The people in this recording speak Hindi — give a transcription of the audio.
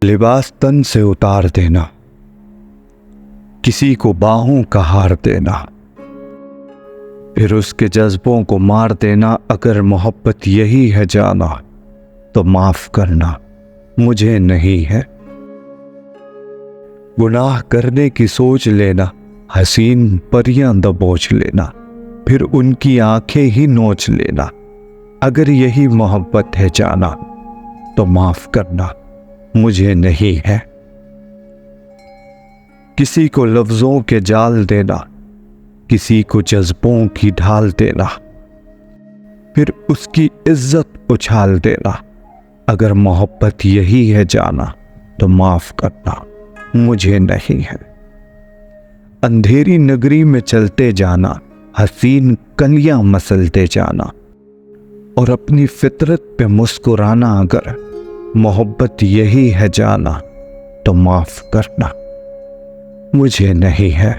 लिबास तन से उतार देना, किसी को बाहों का हार देना, फिर उसके जज्बों को मार देना। अगर मोहब्बत यही है जाना तो माफ करना मुझे नहीं है। गुनाह करने की सोच लेना, हसीन परियां दबोच लेना, फिर उनकी आंखें ही नोच लेना। अगर यही मोहब्बत है जाना तो माफ करना मुझे नहीं है। किसी को लफ्जों के जाल देना, किसी को जज्बों की ढाल देना, फिर उसकी इज्जत उछाल देना। अगर मोहब्बत यही है जाना तो माफ करना मुझे नहीं है। अंधेरी नगरी में चलते जाना, हसीन कलियां मसलते जाना और अपनी फितरत पे मुस्कुराना। अगर मोहब्बत यही है जाना तो माफ करना मुझे नहीं है।